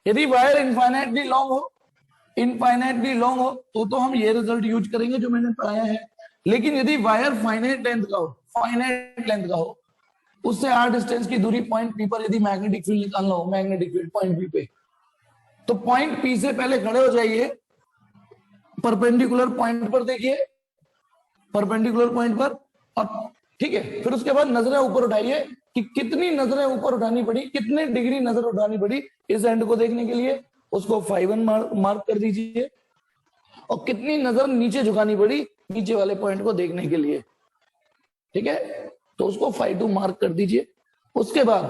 यदि wire infinitely long हो तो हम ये रिजल्ट यूज करेंगे जो मैंने पढ़ाया है। लेकिन यदि वायर फाइनाइट लेंथ का हो, उससे आर डिस्टेंस की दूरी पॉइंट पी पर यदि मैग्नेटिक फील्ड निकालना हो, मैग्नेटिक फील्ड पॉइंट पी पे, तो पॉइंट पी से पहले खड़े हो जाइए, परपेंडिकुलर पॉइंट पर देखिए, परपेंडिकुलर पॉइंट पर, और ठीक है, फिर उसके बाद नजरें ऊपर उठाइए कि कितनी नजरें ऊपर उठानी पड़ी, कितने डिग्री नजर उठानी पड़ी इस एंड को देखने के लिए, उसको φ1 मार्क कर दीजिए, और कितनी नजर नीचे झुकानी पड़ी नीचे वाले पॉइंट को देखने के लिए, ठीक है, तो उसको φ2 मार्क कर दीजिए। उसके बाद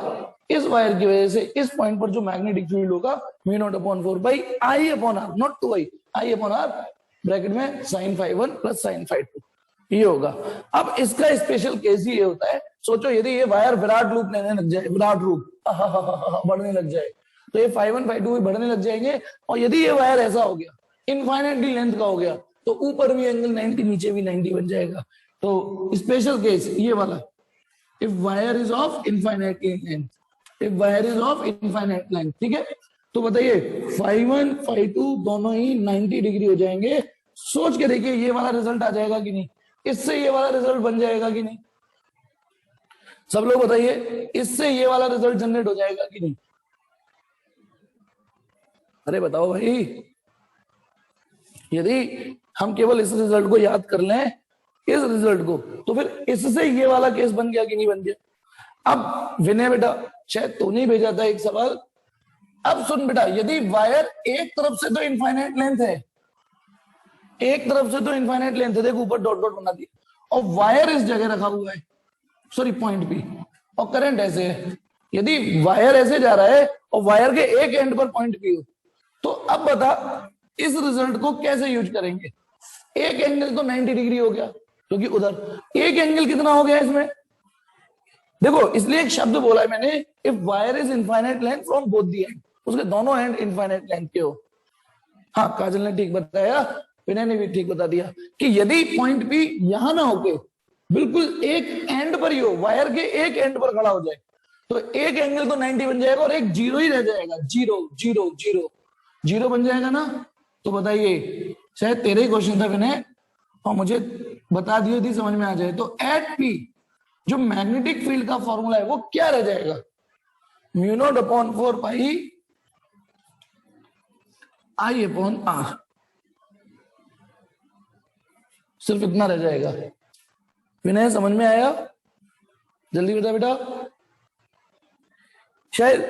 इस वायर की वजह से इस पॉइंट पर जो मैग्नेटिक फील्ड होगा μ0/4 नॉट 2i, I/r ब्रैकेट में sin φ1 प्लस sin φ2 ये होगा। अब इसका स्पेशल केस ही ये होता है, सोचो यदि ये वायर विराट रूप लेने लग जाए, विराट रूप बढ़ने लग जाए, तो ये φ1 φ2 भी बढ़ने लग जाएंगे, और यदि ये वायर ऐसा हो गया, इनफाइनाइटली लेंथ का हो गया, तो ऊपर भी एंगल 90, नीचे भी 90 बन जाएगा। तो स्पेशल केस ये वाला, if wire is of infinite length, if wire is of infinite length, ठीक है, तो बताइए φ1 φ2 दोनों ही 90 डिग्री हो जाएंगे। सोच के देखिए ये वाला रिजल्ट आ जाएगा कि नहीं, इससे ये वाला रिजल्ट बन जाएगा कि नहीं, सब लोग बताइए, इससे ये वाला रिजल्ट जनरेट हो जाएगा कि नहीं, अरे बताओ भाई। यदि हम केवल इस रिजल्ट को याद कर लें, इस रिजल्ट को, तो फिर इससे ये वाला केस बन गया कि नहीं बन गया। अब विनय बेटा, शायद तो नहीं भेजा था एक सवाल, अब सुन बेटा, यदि वायर एक तरफ से तो इनफाइनाइट लेंथ है, एक तरफ से तो इनफाइनाइट लेंथ है, देखो ऊपर डॉट डॉट बना दिया, और वायर इस जगह रखा हुआ है, सॉरी पॉइंट पी, और करंट ऐसे है, यदि वायर ऐसे जा रहा है और वायर के एक एंड पर पॉइंट पी हो, तो अब बता इस रिजल्ट को कैसे यूज करेंगे। एक एंगल तो 90 डिग्री हो गया, क्योंकि उधर एक एंगल कितना हो गया इसमें, देखो इसलिए एक शब्द बोला है मैंने, if wire is infinite length from both the and, उसके दोनों एंड इनफाइनाइट लेंथ के हो। हाँ काजल ने ठीक बताया, विनय ने भी ठीक बता दिया कि यदि पॉइंट पी यहां ना होके बिल्कुल एक एंड पर ही हो, वायर के एक एंड पर खड़ा हो जाए, तो एक एंगल तो 90 बन जाएगा और एक जीरो ही रह जाएगा, जीरो जीरो जीरो जीरो बन जाएगा ना। तो बताइए, शायद तेरे ही क्वेश्चन था विनय, और मुझे बता दिए थी, समझ में आ जाए, तो एट पी जो मैग्नेटिक फील्ड का फॉर्मूला है वो क्या रह जाएगा, μ0/4 पाई I/r, सिर्फ इतना रह जाएगा। विनय समझ में आया, जल्दी बता बेटा, शायद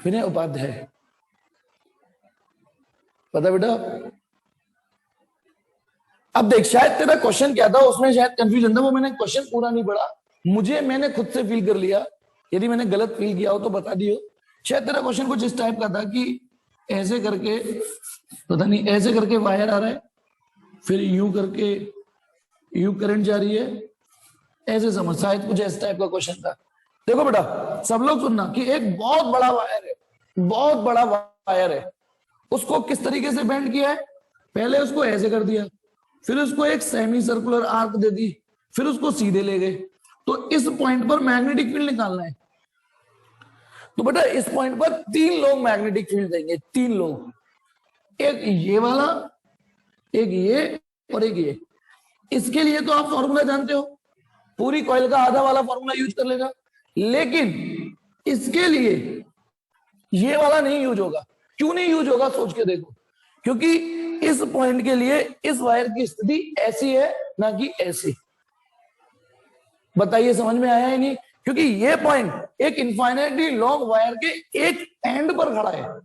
विनय उपाध्याय, पता बेटा। अब देख, शायद तेरा क्वेश्चन क्या था उसमें शायद कंफ्यूजन था, वो मैंने क्वेश्चन पूरा नहीं पढ़ा, मैंने खुद से फील कर लिया, यदि मैंने गलत फील किया हो तो बता दियो। शायद तेरा क्वेश्चन कुछ इस टाइप का था कि ऐसे करके, पता नहीं, ऐसे करके वायर आ रहा है, फिर यू करके यू करंट जा रही है, ऐसे समझ, शायद कुछ इस टाइप का क्वेश्चन था। देखो बेटा सब लोग सुनना कि एक बहुत बड़ा वायर है, बहुत बड़ा वायर है, उसको किस तरीके से बेंड किया है, पहले उसको ऐसे कर दिया, फिर उसको एक सेमी सर्कुलर आर्क दे दी, फिर उसको सीधे ले गए, तो इस पॉइंट पर मैग्नेटिक फील्ड निकालना है। तो बेटा इस पॉइंट पर 3 लोग मैग्नेटिक फील्ड देंगे, 3 लोग, एक ये वाला, एक ये और एक ये। इसके लिए तो आप फॉर्मूला जानते हो, पूरी कॉइल का आधा वाला फॉर्मूला यूज कर लेगा, लेकिन इसके लिए ये वाला नहीं यूज होगा। क्यों नहीं यूज होगा सोच के देखो, क्योंकि इस पॉइंट के लिए इस वायर की स्थिति ऐसी है ना कि ऐसी। बताइए समझ में आया ही नहीं, क्योंकि ये पॉइंट एक इनफाइनाइटली लॉन्ग वायर के एक एंड पर खड़ा है,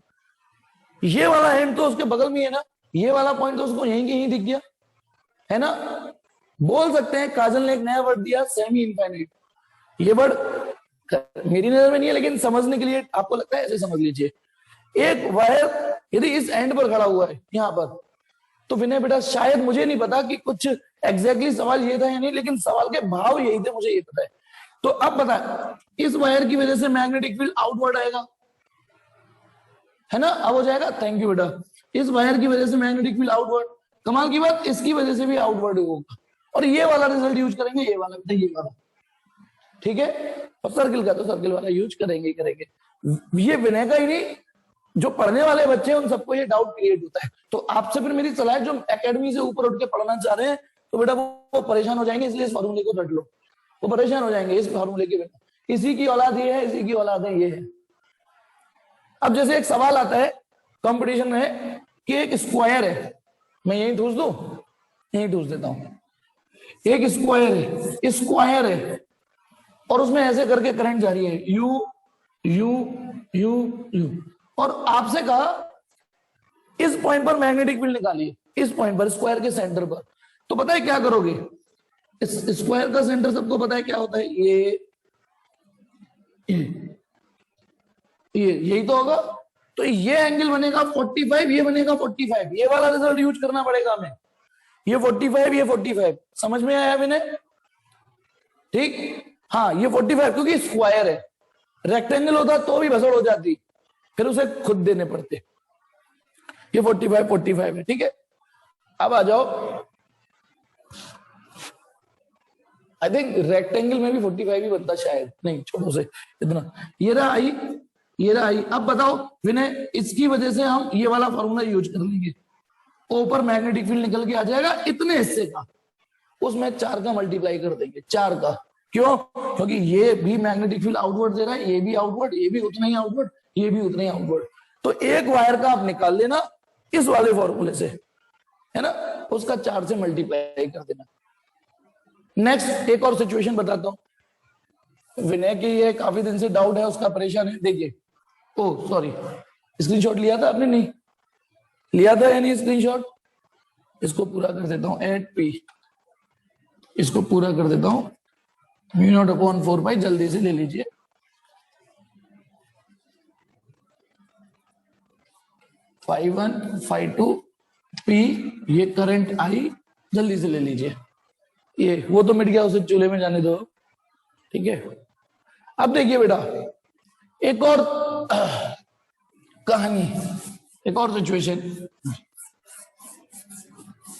ये वाला एंड तो उसके बगल में है ना, ये वाला पॉइंट तो उसको यहीं के यहीं दिख गया है ना। बोल सकते हैं, काजल ने एक नया वर्ड दिया, सेमी इनफाइनाइट, ये वर्ड मेरी नजर में नहीं है, लेकिन समझने के लिए आपको लगता है ऐसे समझ लीजिए, एक वायर यदि इस एंड पर खड़ा हुआ है यहां पर, तो विनय बेटा शायद, मुझे नहीं पता कि कुछ एग्जैक्टली सवाल ये था या नहीं, लेकिन सवाल के भाव यही थे, मुझे ये पता है। तो अब बता, इस वायर की वजह से मैग्नेटिक फील्ड आउटवर्ड आएगा, है ना, अब हो जाएगा, थैंक यू बेटा, इस वायर की वजह से मैग्नेटिक फील्ड आउटवर्ड, कमाल की बात, इसकी वजह से भी आउटवर्ड होगा, और ये वाला रिजल्ट यूज करेंगे, ये वाला बेटा, ये वाला, ठीक है, और सर्किल का तो सर्किल वाला यूज करेंगे। ये विनय का ही नहीं, जो पढ़ने वाले बच्चे हैं उन सबको ये डाउट क्रिएट होता है। तो आपसे फिर मेरी सलाह है, जो एकेडमी से ऊपर उठ के पढ़ना चाह रहे हैं तो बेटा वो परेशान हो जाएंगे, इसलिए इस फॉर्मूले को रट लो। वो परेशान हो जाएंगे इस फॉर्मूले के बिना, इसी की औलाद ये है, इसी की औलाद है ये है। अब जैसे एक सवाल आता है कंपटीशन में कि एक स्क्वायर है, मैं यही ठूस दूं, यही ठूस देता हूं, एक स्क्वायर है और उसमें ऐसे करके करंट जा रही है यू यू यू यू, और आपसे कहा इस पॉइंट पर मैग्नेटिक फील्ड निकालिए, इस पॉइंट पर स्क्वायर के सेंटर पर। तो पता है क्या करोगे, इस स्क्वायर का सेंटर सबको पता है क्या होता है, ये यही तो होगा। तो ये एंगल बनेगा 45, ये बनेगा 45, ये वाला रिजल्ट यूज करना पड़ेगा हमें, ये 45, ये 45। समझ में आया विनय? ठीक, हाँ ये 45 क्योंकि स्क्वायर है, रेक्टेंगल होता तो भी भसड़ हो जाती, फिर उसे खुद देने पड़ते। ये 45 है, ठीक है। अब आ जाओ, आई थिंक रेक्टेंगल में भी 45 ही बनता शायद, नहीं छोड़ो से इतना। ये रहा आई, ये रहा आई। अब बताओ विनय, इसकी वजह से हम ये वाला फॉर्मूला यूज कर लेंगे, ऊपर मैग्नेटिक फील्ड निकल के आ जाएगा इतने हिस्से का, उसमें 4 का मल्टीप्लाई कर देंगे, 4 का। क्यों? क्योंकि ये भी मैग्नेटिक फील्ड आउटवर्ड दे रहा है, ये भी आउटवर्ड, ये भी उतना ही आउटवर्ड, ये भी उतना ही आउटवर्ड। तो एक वायर का आप निकाल लेना इस वाले फॉर्मूले से, है ना, उसका 4 से मल्टीप्लाई कर देना। नेक्स्ट एक और सिचुएशन बताता हूं, विनय की ये काफी दिन से डाउट है, उसका परेशान है। देखिए, ओह सॉरी, स्क्रीनशॉट लिया था आपने? नहीं लिया था या नहीं स्क्रीनशॉट? इसको पूरा कर देता हूं, 8p, इसको पूरा कर देता हूं, μ0/4π, जल्दी से ले लीजिए। φ1 φ2 p, ये करंट आई, जल्दी से ले लीजिए। ये वो तो मिट गया, उसे चूल्हे में जाने दो, ठीक है। अब देखिए बेटा, एक और कहानी, एक और सिचुएशन,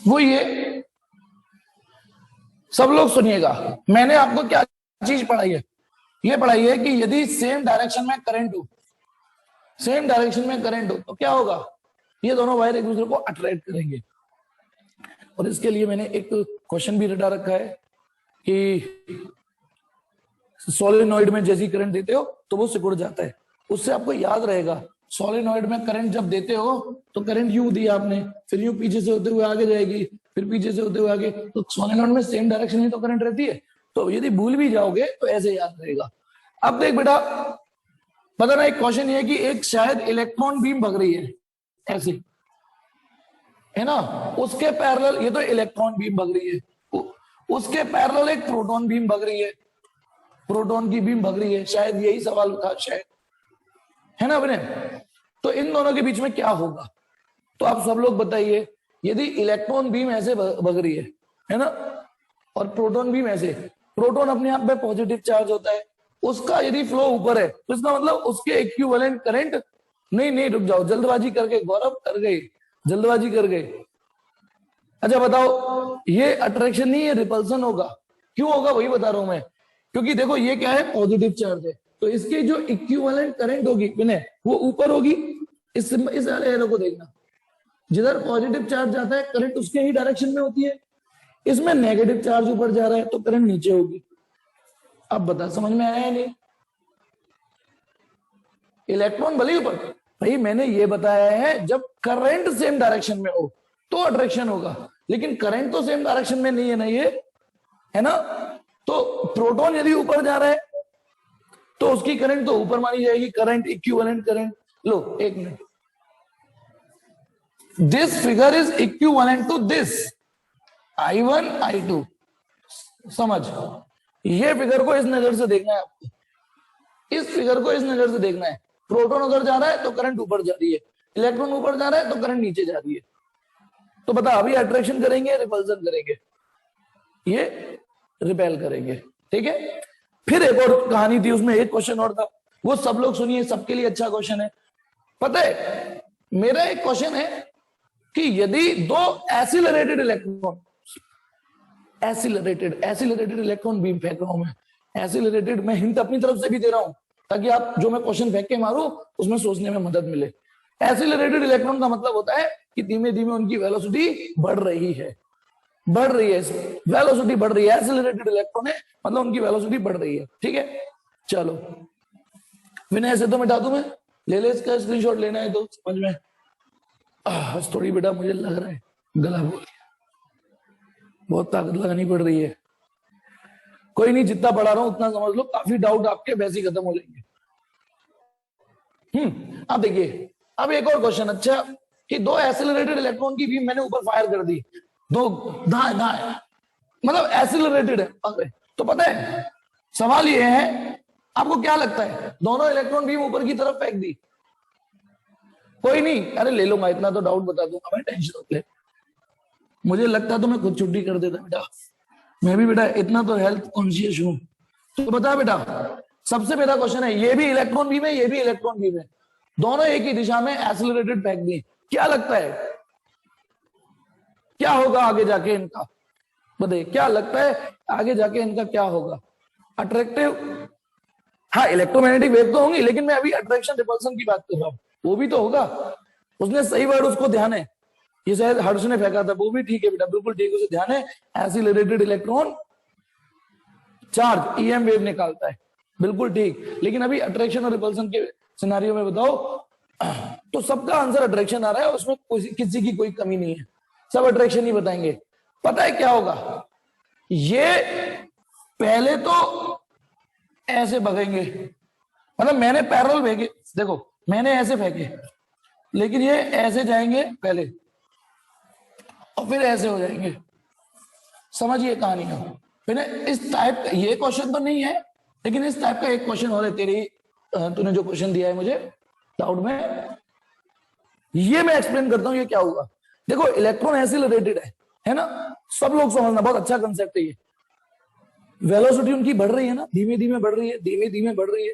वो ये, सब लोग सुनिएगा। मैंने आपको क्या चीज पढ़ाई है, ये पढ़ाई है कि यदि सेम डायरेक्शन में करंट हो, सेम डायरेक्शन में करंट हो तो क्या होगा, ये दोनों वायर एक दूसरे को अट्रैक्ट करेंगे। और इसके लिए मैंने एक क्वेश्चन भी रटा रखा है कि सोलेनॉइड में जैसी करंट देते हो तो वो सिकुड़ जाता है। उससे आपको याद रहेगा, सोलेनॉइड में करंट जब देते हो तो करंट यूं दी आपने, फिर यूं पीछे से होते हुए आगे जाएगी, फिर पीछे से होते हुए आगे, तो सोलेनॉइड में सेम डायरेक्शन में तो करंट रहती है। तो यदि भूल भी जाओगे तो ऐसे याद रहेगा। अब देख बेटा, पता ना, एक क्वेश्चन ये है कि एक शायद इलेक्ट्रॉन बीम भग रही है ऐसे, है ना, उसके पैरेलल, ये तो इलेक्ट्रॉन बीम भग रही है, उसके पैरेलल एक प्रोटॉन बीम भग रही है, प्रोटॉन की बीम भग रही है, शायद यही सवाल था शायद, है ना अपने। तो इन दोनों के बीच में क्या होगा, तो आप सब लोग बताइए। यदि इलेक्ट्रॉन बीम ऐसे भग रही है ना, और प्रोटॉन बीम ऐसे, प्रोटॉन अपने आप में पॉजिटिव चार्ज होता है, उसका यदि फ्लो ऊपर है तो इसका मतलब उसके इक्विवेलेंट करंट, नहीं रुक जाओ, जल्दबाजी करके गौरव कर गए, जल्दबाजी कर गए। अच्छा बताओ, ये अट्रैक्शन नहीं है, रिपल्सन होगा। क्यों होगा वही बता रहा हूं मैं, क्योंकि देखो ये क्या है, पॉजिटिव चार्ज है, तो इसकी जो इक्विवेलेंट करंट होगी विनय, वो ऊपर होगी। इस वाले एरो को देखना, जिधर पॉजिटिव चार्ज जाता है करंट उसके ही डायरेक्शन में होती है, इसमें नेगेटिव चार्ज ऊपर जा रहा है तो करंट नीचे होगी। अब बता, समझ में आया नहीं? इलेक्ट्रॉन भले ऊपर, भाई मैंने ये बताया है जब करंट सेम डायरेक्शन में हो तो अट्रैक्शन होगा, लेकिन करंट तो सेम डायरेक्शन में नहीं है ना, ये है ना। तो प्रोटॉन यदि ऊपर जा रहा है तो उसकी करंट तो ऊपर मानी जाएगी, करंट इक्विवेलेंट करंट। लो एक minute, this figure is equivalent to this I1 I2, समझ, ये फिगर को इस नजर से देखना है आपको, इस फिगर को इस नजर से देखना है। प्रोटॉन उधर जा रहा है तो करंट ऊपर जा रही है, इलेक्ट्रॉन ऊपर जा रहा है तो करंट नीचे जा रही है। तो बता, अभी अट्रैक्शन करेंगे, रिपल्सन करेंगे, ये रिपेल करेंगे, ठीक है। फिर एक और कहानी थी, उसमें एक क्वेश्चन और था, वो सब लोग सुनिए, सबके लिए अच्छा क्वेश्चन है। पता है, मेरा एक क्वेश्चन है कि यदि दो accelerated electron, accelerated electron beam फेंक रहा हूं मैं, एसिलरेटेड, मैं हिंट अपनी तरफ से भी दे रहा हूं, ताकि आप जो मैं क्वेश्चन फेंक के मारूं उसमें सोचने में मदद मिले। एक्सीलरेटेड इलेक्ट्रॉन का मतलब होता है कि धीमे धीमे उनकी वेलोसिटी बढ़ रही है, बढ़ रही है, वेलोसिटी बढ़ रही है, एक्सीलरेटेड इलेक्ट्रॉन है मतलब उनकी वेलोसिटी बढ़ रही है। ठीक है, चलो विनय ऐसे तो मिटा दूं मैं, ले ले इसका स्क्रीनशॉट, लेना है तो समझ में। थोड़ी बेटा मुझे लग रहा है गला बोल गया, बहुत ताकत लगानी पड़ रही है। कोई नहीं, जितना पढ़ा रहा हूं उतना समझ लो, काफी डाउट आपके वैसे ही खत्म हो जाएंगे। अब देखिए, अब एक और क्वेश्चन, अच्छा कि दो एक्सीलरेटेड इलेक्ट्रॉन की बीम मैंने ऊपर फायर कर दी, दो दाएं दाएं, मतलब एक्सीलरेटेड है। अरे तो पता है सवाल ये है, आपको क्या लगता है दोनों इलेक्ट्रॉन बीम ऊपर की तरफ फेंक दी? कोई नहीं, अरे ले लूंगा, इतना तो डाउट बता दूंगा मैं, टेंशन मत ले। मुझे लगता तो मैं खुद छुट्टी कर देता बेटा, मैं भी बेटा इतना तो हेल्थ कॉन्शियस हूं। तो बता बेटा, सबसे पहला क्वेश्चन है, ये भी इलेक्ट्रॉन बीम है, ये भी इलेक्ट्रॉन बीम है, दोनों एक ही दिशा में एक्सीलरेटेड फेंक दी, क्या लगता है क्या होगा आगे जाके इनका? बताइए क्या लगता है आगे जाके इनका क्या होगा? अट्रैक्टिव, हाँ इलेक्ट्रोमैग्नेटिक वेव तो होंगी, लेकिन मैं अभी अट्रैक्शन रिपल्सन की बात कर रहा हूं, वो भी तो होगा। उसने सही वर्ड, उसको ध्यान है, ये शायद हर्ष ने फेंका था, वो भी ठीक है बेटा, बिल्कुल ठीक, उसे ध्यान है। Accelerated electron charge EM wave निकालता है, बिल्कुल ठीक। लेकिन अभी अट्रैक्शन और रिपल्सन के सिनेरियो में बताओ, तो सबका आंसर अट्रैक्शन आ रहा है, उसमें किसी की कोई कमी नहीं है, सब अट्रैक्शन ही बताएंगे। पता है क्या होगा, ये पहले तो ऐसे भगेंगे, मतलब मैंने पैरेलल फेंके, देखो मैंने ऐसे फेंके, लेकिन ये ऐसे जाएंगे पहले और फिर ऐसे हो जाएंगे, समझिए कहानी को। फिर इस टाइप का, ये क्वेश्चन तो नहीं है, लेकिन इस टाइप का एक क्वेश्चन और है तेरी, तूने जो क्वेश्चन दिया है मुझे डाउट में, ये मैं एक्सप्लेन करता हूं ये क्या होगा। देखो इलेक्ट्रॉन एक्सीलरेटेड है ना, सब लोग समझना, बहुत अच्छा कंसेप्ट है ये। वेलोसिटी उनकी बढ़ रही है ना, धीमे धीमे बढ़ रही है, धीमे धीमे बढ़ रही है,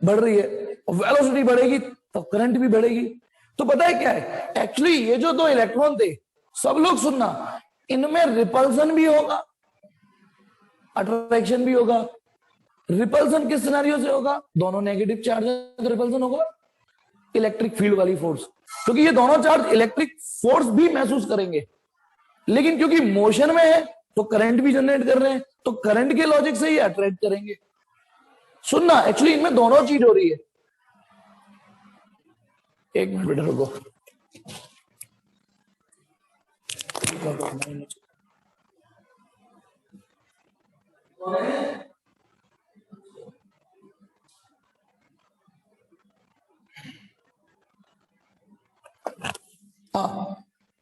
बढ़ रही है, और वेलोसिटी बढ़ेगी तो करंट भी बढ़ेगी। तो पता है क्या है, एक्चुअली ये जो दो इलेक्ट्रॉन थे, सब लोग सुनना, इनमें रिपल्सन भी होगा, अट्रैक्शन भी होगा। रिपल्सन किस सिनेरियो से होगा, दोनों नेगेटिव चार्ज है तो रिपल्सन होगा, इलेक्ट्रिक फील्ड वाली फोर्स, क्योंकि ये दोनों चार्ज इलेक्ट्रिक फोर्स भी महसूस करेंगे, लेकिन क्योंकि मोशन में है तो करंट भी जनरेट कर रहे हैं, तो करंट के लॉजिक से ही अट्रैक्ट करेंगे। सुनना, एक्चुअली इनमें दोनों चीज हो रही है। एक मिनट बेटा रुको, हाँ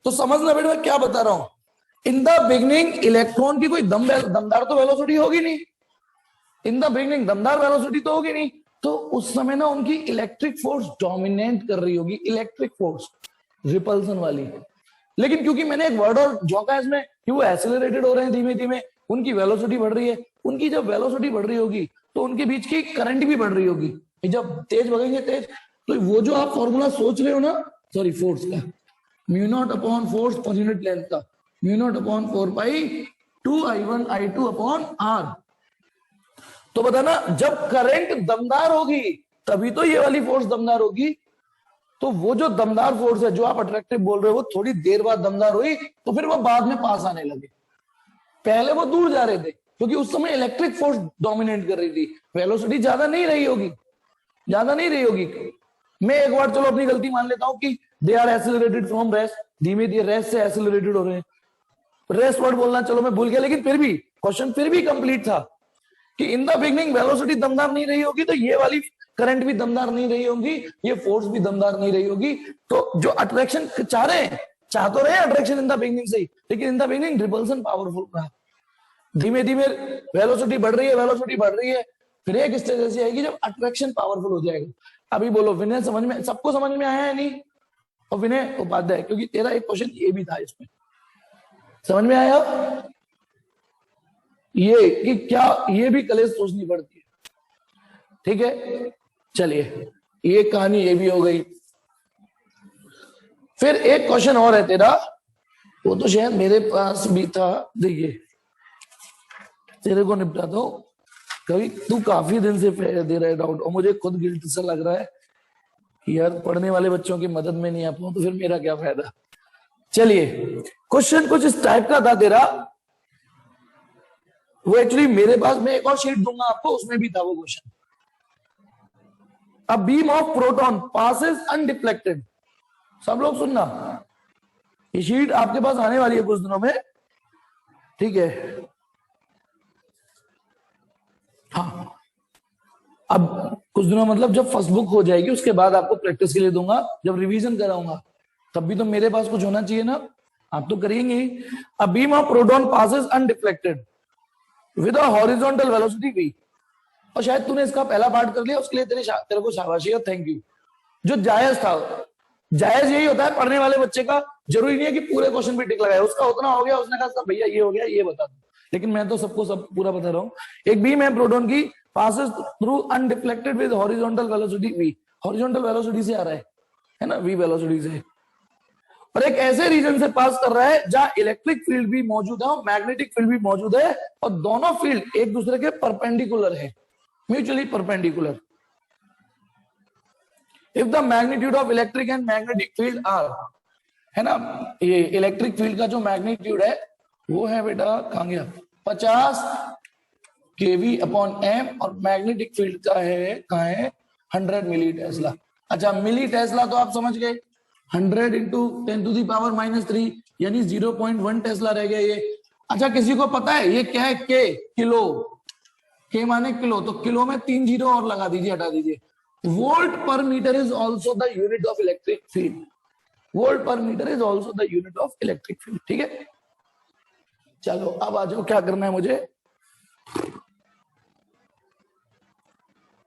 तो समझना बेटा मैं क्या बता रहा हूं। इन द बिगनिंग इलेक्ट्रॉन की कोई दमदार तो वेलोसिटी होगी नहीं, इन द बिगनिंग दमदार वेलोसिटी तो होगी नहीं, तो उस समय ना उनकी इलेक्ट्रिक फोर्स डोमिनेट कर रही होगी, इलेक्ट्रिक फोर्स रिपल्सन वाली। लेकिन क्योंकि मैंने एक वर्ड और झोंका है इसमें कि वो एक्सीलरेटेड हो रहे हैं धीमे धीमे, उनकी वेलोसिटी बढ़ रही है, उनकी जब वेलोसिटी बढ़ रही होगी तो उनके बीच की करंट भी बढ़ रही होगी, जब तेज भगेंगे तेज, तो वो जो आप फॉर्मूला सोच रहे हो ना, सॉरी फोर्स का, mu naught upon force per unit length का, म्यू नॉट अपॉन 4 पाई 2I1 I2 अपॉन R। तो बताना, जब करंट दमदार होगी तभी तो ये वाली फोर्स दमदार होगी। तो वो जो दमदार फोर्स है जो आप अट्रैक्टिव बोल रहे हो, वो थोड़ी देर बाद दमदार हुई तो फिर वो बाद में पास आने लगे, पहले वो दूर जा रहे थे क्योंकि उस समय इलेक्ट्रिक फोर्स डोमिनेट कर रही थी, वेलोसिटी ज्यादा नहीं रही होगी, ज्यादा नहीं रही होगी। मैं एक बार चलो अपनी गलती मान लेता हूं कि they are accelerated from rest, धीमे धीमे रेस्ट से एक्सीलरेटेड हो रहे हैं, रेस्ट वर्ड बोलना चलो मैं भूल गया, लेकिन फिर भी क्वेश्चन फिर भी कंप्लीट था कि इन द बिगनिंग वेलोसिटी दमदार नहीं रही होगी, तो ये वाली करंट भी दमदार नहीं रही होगी, ये फोर्स भी दमदार नहीं रही होगी। तो जो अट्रैक्शन चाह रहे हैं, चाह तो रहे हैं अट्रैक्शन इन द बिगनिंग से ही, लेकिन in the beginning repulsion powerful रहा, धीमे धीमे वेलोसिटी बढ़ रही है, वेलोसिटी बढ़ रही है, फिर एक स्टेज ऐसी आएगी जब अट्रैक्शन पावरफुल हो जाएगा। अभी बोलो विनय, समझ में, सबको समझ में आया है नहीं? और विनय उपाध्याय, क्योंकि तेरा एक क्वेश्चन ये भी था इसमें, समझ में आया ये कि क्या ये भी कलेश सोचनी पड़ती है, ठीक है। चलिए ये कहानी ये भी हो गई। फिर एक क्वेश्चन और है तेरा, वो तो शायद मेरे पास भी था, देखिए तेरे को निपटा दो। कभी तू काफी दिन से दे रहा है डाउट, और मुझे खुद गिल्ट सा लग रहा है कि यार पढ़ने वाले बच्चों की मदद में नहीं आ पाऊं तो फिर मेरा क्या फायदा। चलिए, क्वेश्चन कुछ इस टाइप का था तेरा, वो एक्चुअली मेरे पास, मैं एक और शीट दूंगा आपको, उसमें भी था वो question. A beam of proton passes undeflected, सब लोग सुनना, ये शीट आपके पास आने वाली है कुछ दिनों में, ठीक है। हाँ, अब कुछ दिनों मतलब जब फर्स्ट बुक हो जाएगी उसके बाद आपको प्रैक्टिस के लिए दूंगा, जब रिवीजन कराऊंगा तब भी तो मेरे पास कुछ होना चाहिए ना, आप तो करेंगे। A beam of proton passes undeflected with a horizontal velocity v, और शायद तूने इसका पहला पार्ट कर लिया, उसके लिए तेरे को शाबाशी और थैंक यू। जो जायज था, जायज यही होता है पढ़ने वाले बच्चे का, जरूरी नहीं है कि पूरे क्वेश्चन पे टिक लगाए, उसका उतना हो गया, उसने कहा भैया ये हो गया ये बता दो, लेकिन मैं तो सबको सब पूरा बता रहा हूं। एक बीम है प्रोटॉन की, passes through undeflected with horizontal velocity v, horizontal velocity से आ रहा है ना, v वेलोसिटी से, और एक ऐसे रीजन से पास कर रहा है जहां इलेक्ट्रिक फील्ड भी मौजूद है और मैग्नेटिक फील्ड भी मौजूद है, और दोनों फील्ड एक दूसरे के परपेंडिकुलर है, mutually perpendicular. If the magnitude of electric and magnetic field are, है ना, ये इलेक्ट्रिक फील्ड का जो मैग्नीट्यूड है वो है बेटा, कहां गया, 50 केवी अपॉन एम, और मैग्नेटिक फील्ड का है कहा है, 100 मिली टेस्ला। अच्छा, मिली टेस्ला तो आप समझ गए, 100 इंटू 10⁻³ यानी 0.1 टेस्ला रह गया ये। अच्छा, किसी को पता है ये क्या है, के, किलो, के माने किलो, तो किलो में 3 जीरो और लगा दीजिए, हटा दीजिए। Volt per metre is also the unit of electric field, volt per metre is also the unit of electric field, ठीक है। चलो अब आ जाओ, क्या करना है मुझे,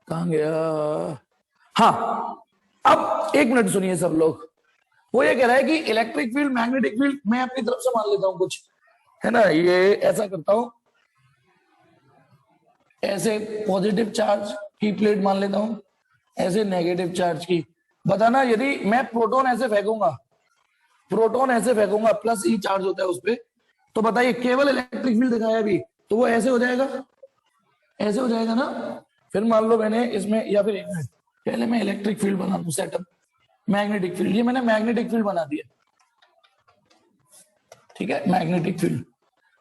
कहां गया, हाँ, अब एक मिनट सुनिए सब लोग। वो ये कह रहा है कि इलेक्ट्रिक फील्ड मैग्नेटिक फील्ड मैं अपनी तरफ से मान लेता हूं कुछ, है ना, ये ऐसा करता हूं, ऐसे पॉजिटिव चार्ज की प्लेट मान लेता हूं, ऐसे नेगेटिव चार्ज की। बताना, यदि मैं प्रोटॉन ऐसे फेंकूंगा, प्रोटॉन ऐसे फेंकूंगा, प्लस ई चार्ज होता है उस पर, तो बताइए केवल इलेक्ट्रिक फील्ड दिखाया अभी, तो वो ऐसे हो जाएगा, ऐसे हो जाएगा ना। फिर मान लो मैंने इसमें, या फिर एक मिनट पहले मैं इलेक्ट्रिक फील्ड बना दूं, सेटअप मैग्नेटिक फील्ड, ये मैंने मैग्नेटिक फील्ड बना दिया, ठीक है, मैग्नेटिक फील्ड।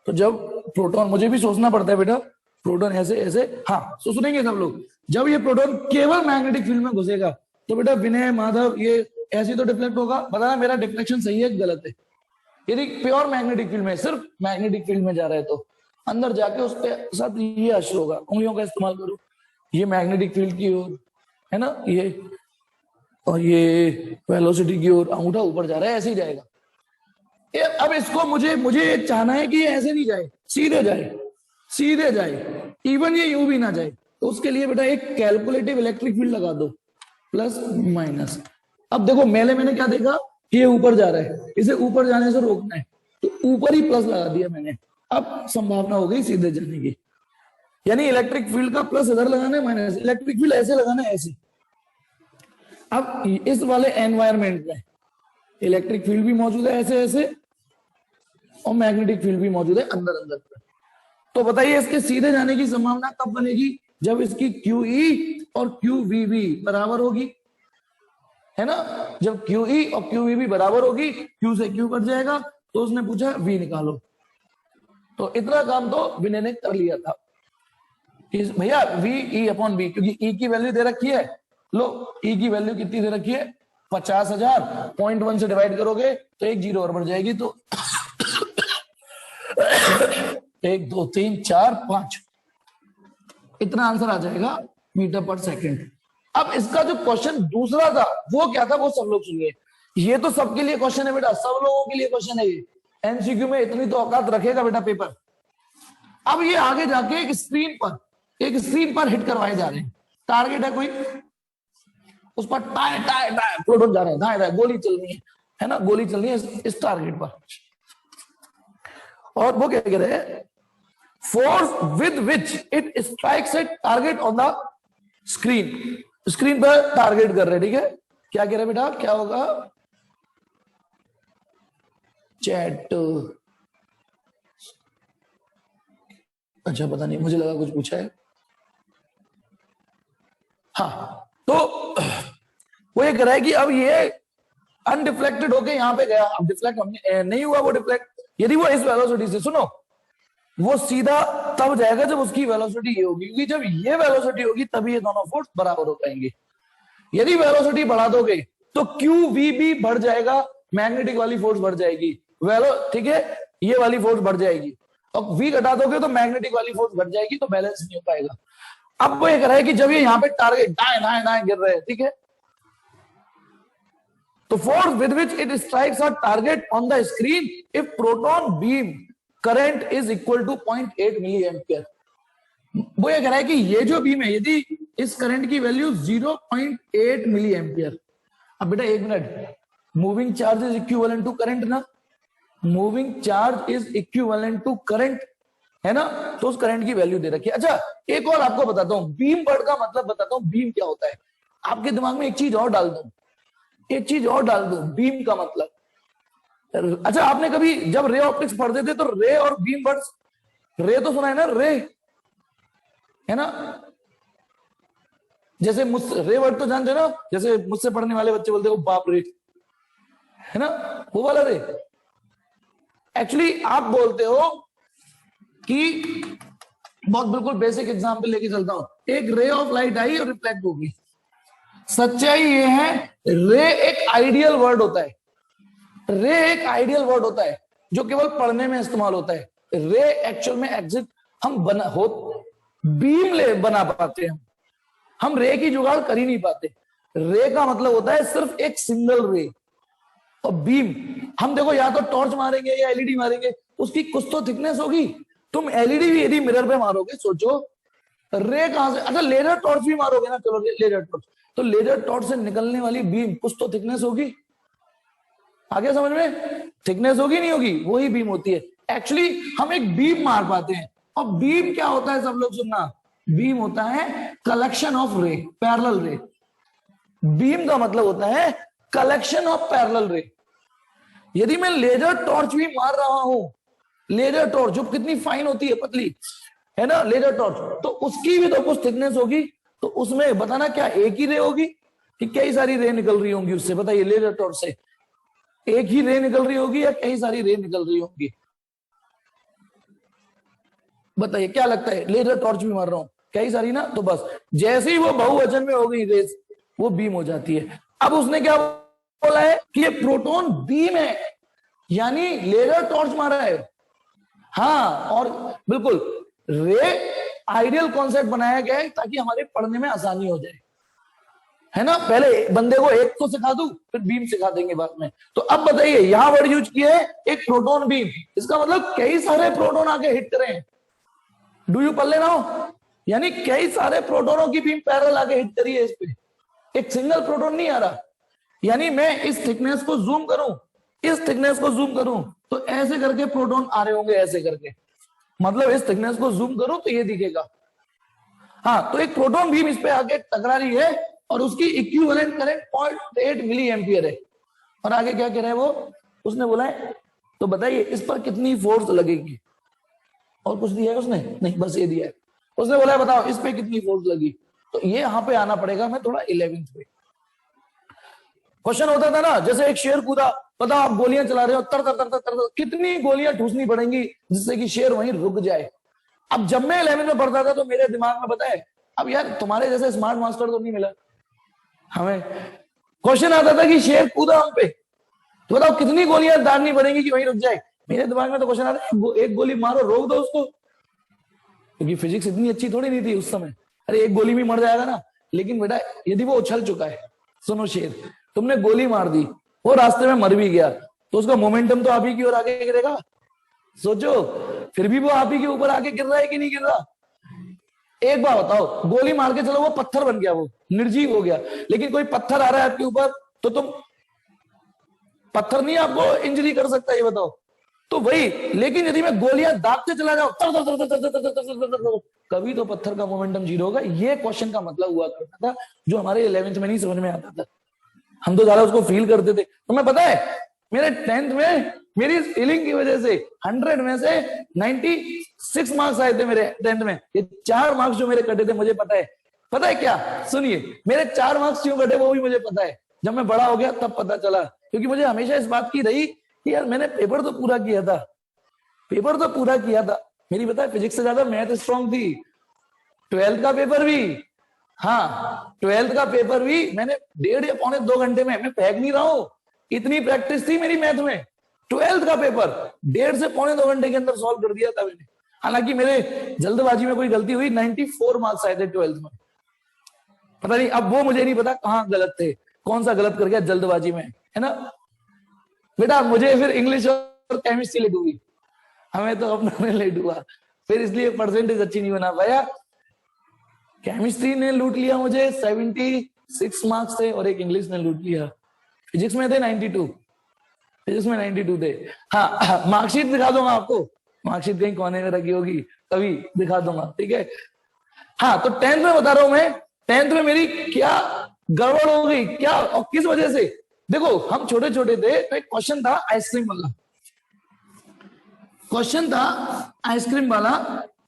तो जब प्रोटॉन, मुझे भी सोचना पड़ता है बेटा, प्रोटॉन ऐसे ऐसे, हाँ तो सुनेंगे सब लोग, जब ये प्रोटॉन केवल मैग्नेटिक फील्ड में घुसेगा तो बेटा विनय, माधव, ये ऐसे तो डिफ्लेक्ट होगा, बताना मेरा डिफ्लेक्शन सही है गलत है। यदि प्योर मैग्नेटिक फील्ड में, सिर्फ मैग्नेटिक फील्ड में जा रहा है तो अंदर जाके उसके साथ ये अश्र होगा, उंगलियों का इस्तेमाल करो, ये मैग्नेटिक फील्ड की ओर है ना, ये, और ये वेलोसिटी की ओर अंगूठा ऊपर जा रहा है, ऐसे ही जाएगा। अब इसको मुझे मुझे चाहना है कि ये ऐसे नहीं जाए, सीधे जाए, सीधे जाए, इवन ये यूं भी ना जाए, तो उसके लिए बेटा एक कैलकुलेटिव इलेक्ट्रिक फील्ड लगा दो, प्लस माइनस। अब देखो मैंने क्या देखा, ये ऊपर जा रहा है, इसे ऊपर जाने से रोकना है, तो ऊपर ही प्लस लगा दिया मैंने, अब संभावना हो गई सीधे जाने की, यानी इलेक्ट्रिक फील्ड का प्लस इधर लगाना है, माइनस इलेक्ट्रिक फील्ड ऐसे लगाना है, ऐसे। अब इस वाले एनवायरमेंट में इलेक्ट्रिक फील्ड भी मौजूद है ऐसे ऐसे, और मैग्नेटिक फील्ड भी मौजूद है अंदर अंदर पर। तो बताइए इसके सीधे जाने की संभावना कब बनेगी, जब इसकी QE और QVB बराबर होगी, है ना, जब QE और QVB बराबर होगी, Q से Q कट जाएगा, तो उसने पूछा V निकालो, तो इतना काम तो विनय ने कर लिया था भैया, VE/B, क्योंकि E की वैल्यू दे रखी है, लो E की वैल्यू कितनी दे रखी है, 50,000, 0.1 से डिवाइड करोगे तो एक जीरो और बढ़ जाएगी, तो 1 2 3 4 5, इतना आंसर आ जाएगा मीटर पर सेकंड। अब इसका जो क्वेश्चन दूसरा था वो क्या था, वो सब लोग सुनिए, ये तो सबके लिए क्वेश्चन है बेटा, सब लोगों के लिए क्वेश्चन है ये, एमसीक्यू में इतनी तो औकात रखेगा बेटा पेपर। अब ये आगे जाके एक स्क्रीन पर हिट करवाए जा रहे हैं, टारगेट है कोई, उस पर टाय टाय टाय प्रोटॉन जा रहे हैं, दाएं दाएं गोली चल रही है ना, गोली चल रही है इस टारगेट पर, और वो क्या कह रहे हैं, force with which it strikes at target on the screen पर टारगेट कर रहे हैं, ठीक है। क्या कह रहे बेटा, क्या होगा, चैट, अच्छा पता नहीं, मुझे लगा कुछ पूछा है, हाँ, तो वो ये कह रहा है कि अब ये अनडिफ्लेक्टेड होके यहाँ पे गया, अब डिफ्लेक्ट नहीं हुआ वो डिफ्लेक्ट। यदि वो इस वेलोसिटी से, सुनो, वो सीधा तब जाएगा जब उसकी वेलोसिटी ये होगी, क्योंकि जब ये वेलोसिटी होगी तभी ये दोनों फोर्स बराबर हो पाएंगे। यदि वेलोसिटी बढ़ा दोगे तो क्यू वी भी बढ़ जाएगा, मैग्नेटिक वाली फोर्स बढ़ जाएगी, ठीक है, ये वाली फोर्स बढ़ जाएगी, और वी घटा दोगे तो मैग्नेटिक वाली फोर्स बढ़ जाएगी, तो बैलेंस नहीं हो पाएगा। अब वो ये कह रहा है कि जब ये यहाँ पे टारगेट दाएं दाएं दाएं गिर रहे हैं, ठीक है, तो force with which it strikes a target on the screen if proton beam current is equal to 0.8 milliampere. वो ये कह रहा है कि ये जो बीम है, यदि इस करंट की वैल्यू 0.8 मिली एम्पियर, अब बेटा एक minute, moving charge is equivalent to current ना, moving charge is equivalent to current, है ना, तो उस करंट की वैल्यू दे रखी है। अच्छा, एक और आपको बताता हूं, बीम वर्ड का मतलब बताता हूं, बीम क्या होता है। आपके दिमाग में एक चीज और डाल दूं, एक चीज और डाल दूं, बीम का मतलब, अच्छा आपने कभी जब रे ऑप्टिक्स पढ़ते थे तो रे और बीम वर्ड्स, रे तो सुना है ना, रे, है ना, जैसे रे वर्ड तो जानते हो ना, जैसे मुझसे पढ़ने वाले बच्चे बोलते हो बाप रे, है ना, वो वाला रे। एक्चुअली आप बोलते हो कि, बहुत बिल्कुल बेसिक एग्जांपल लेके चलता हूं, एक रे ऑफ लाइट आई और रिफ्लेक्ट होगी। सच्चाई ये है, रे एक आइडियल वर्ड होता है, रे एक आइडियल वर्ड होता है जो केवल पढ़ने में इस्तेमाल होता है। रे एक्चुअल में एग्जिट हम बीम ले बना पाते हैं, हम रे की जुगाड़ कर ही नहीं पाते। रे का मतलब होता है सिर्फ एक सिंगल रे, और बीम हम देखो या तो टॉर्च मारेंगे या एलईडी मारेंगे, उसकी कुछ तो थिकनेस होगी। तुम एलईडी भी यदि मिरर पे मारोगे, सोचो रे कहां से, अच्छा लेजर टॉर्च भी मारोगे ना, चलो लेजर टॉर्च, तो लेजर टॉर्च से निकलने वाली बीम कुछ तो थिकनेस होगी, आगे समझ में, थिकनेस होगी नहीं होगी, वही बीम होती है। एक्चुअली हम एक बीम मार पाते हैं, और बीम क्या होता है सब लोग सुनना, बीम होता है कलेक्शन ऑफ रे, पैरेलल रे। बीम का मतलब होता है कलेक्शन ऑफ पैरेलल रे। यदि मैं लेजर टॉर्च भी मार रहा हूं, लेजर टॉर्च जो कितनी फाइन होती है, पतली, है ना लेजर टॉर्च, तो उसकी भी तो कुछ थिकनेस होगी, तो उसमें बताना क्या एक ही रे होगी कि कई सारी रे निकल रही होंगी उससे, बताइए, लेजर टॉर्च से एक ही रे निकल रही होगी या कई सारी रे निकल रही होंगी, बताइए क्या लगता है। लेजर टॉर्च भी मार रहा हूं, कई सारी ना, तो बस जैसे ही वो बहुवचन में हो गई रेस, वो बीम हो जाती है। अब उसने क्या बोला है कि ये प्रोटॉन बीम है, यानी लेजर टॉर्च मारा है, हाँ, और बिल्कुल रे आइडियल कॉन्सेप्ट बनाया गया है ताकि हमारे पढ़ने में आसानी हो जाए, है ना। पहले बंदे को एक को सिखा दूं, फिर बीम सिखा देंगे बाद में। तो अब बताइए, यहां वर्ड यूज किया है एक प्रोटॉन बीम, इसका मतलब कई सारे प्रोटॉन आके हिट करें, डू यू पल्ले नाउ, यानी कई सारे प्रोटॉनों की बीम पैरेलल आके हिट करी है इस पे, एक सिंगल प्रोटॉन नहीं आ रहा। यानी मैं इस थिकनेस को जूम करूं, इस थिकनेस को जूम करूं, तो ऐसे करके प्रोटॉन आ रहे होंगे, ऐसे करके, मतलब इस थिकनेस को जूम करूं तो ये दिखेगा, हाँ, तो एक प्रोटॉन बीम इस पे आके टकरा रही है और उसकी इक्विवेलेंट करंट 0.8 मिली एम्पियर है। और आगे क्या कह रहा है वो, उसने बोला है तो बताइए इस पर कितनी फोर्स लगेगी, और कुछ दिया है उसने नहीं, बस ये दिया है, उसने बोला है बताओ इस पे कितनी फोर्स लगी। तो ये यहां पे आना पड़ेगा, मैं थोड़ा 11th पे क्वेश्चन होता था ना, जैसे एक शेर कूदा, पता आप गोलियां चला रहे हो, तर तर तर तर तर, कितनी गोलियां ठूसनी पड़ेंगी जिससे कि शेर वहीं रुक जाए। अब जब मैं 11th में पढ़ता था तो मेरे दिमाग में पता है, अब यार तुम्हारे जैसे स्मार्ट मास्टर तो नहीं मिला हमें, क्वेश्चन आता था कि शेर कूदा हम पे, तो बताओ कितनी गोलियां दागनी पड़ेंगी कि वहीं रुक जाए। मेरे दिमाग में तो क्वेश्चन आता है एक गोली मारो, रोक दो उसको, क्योंकि फिजिक्स इतनी अच्छी थोड़ी नहीं थी उस समय, अरे एक गोली में मर जाएगा ना। लेकिन बेटा यदि वो उछल चुका है, सुनो शेर, तुमने गोली मार दी, वो रास्ते में मर भी गया, तो उसका मोमेंटम तो आप ही की ओर आगे गिरेगा, सोचो, फिर भी वो आप ही के ऊपर आके गिर रहा है कि नहीं गिर रहा। एक बार बताओ, गोली मार के चलो वो पत्थर बन गया, वो निर्जीव हो गया, लेकिन कोई पत्थर आ रहा है आपके ऊपर, तो तुम, पत्थर नहीं आपको इंजरी कर सकता, ये बताओ। तो वही, लेकिन यदि मैं गोलियां दागते चला जाऊं, तर तर तर तर तर तर तर तर तर, कभी तो पत्थर का मोमेंटम जीरो होगा। ये क्वेश्चन का मतलब हुआ करता था, जो हमारे 11th में नहीं समझ में आता था, हम तो ज्यादा उसको फील करते थे। तो मैं पता है मेरे 10th में मेरी फीलिंग की वजह से 100 में से 96 मार्क्स आए थे मेरे 10th में। ये 4 मार्क्स जो मेरे कटे थे, मुझे पता है पता है क्या, सुनिए, मेरे 4 मार्क्स क्यों घटे वो भी मुझे पता है। जब मैं बड़ा हो गया तब पता चला, क्योंकि मुझे हमेशा इस बात की रही कि यार मैंने पेपर तो पूरा किया था, पेपर तो पूरा किया था। मेरी पता है फिजिक्स से ज्यादा मैथ स्ट्रांग थी। 12th का पेपर भी, हाँ 12th का पेपर भी मैंने 1.5 या पौने 2 घंटे में, मैं फेंक नहीं रहा हूं, इतनी प्रैक्टिस थी मेरी मैथ में। 12th का पेपर 1.5 से पौने 2 घंटे के अंदर सॉल्व कर दिया था मैंने। हालांकि मेरे जल्दबाजी में कोई गलती हुई, 94 मार्क्स आए थे 12th में। पता नहीं, अब वो मुझे नहीं पता कहाँ गलत थे, कौन सा गलत कर गया जल्दबाजी में, है ना बेटा। मुझे फिर इंग्लिश और केमिस्ट्री लेट हुई, हमें तो अपना लेट हुआ, फिर इसलिए परसेंटेज अच्छी नहीं बना पाया। केमिस्ट्री ने लूट लिया मुझे, 76 मार्क्स थे, और एक इंग्लिश ने लूट लिया। फिजिक्स में थे 92, फिजिक्स में 92 थे। हाँ, मार्कशीट दिखा दूंगा आपको, मार्कशीट कहीं कोने में रखी होगी, तभी दिखा दूंगा, ठीक है। हाँ, तो 10th में बता रहा हूं मैं, 10th में मेरी क्या गड़बड़ हो गई, क्या और किस वजह से। देखो, हम छोटे छोटे थे तो एक क्वेश्चन था आइसक्रीम वाला, क्वेश्चन था आइसक्रीम वाला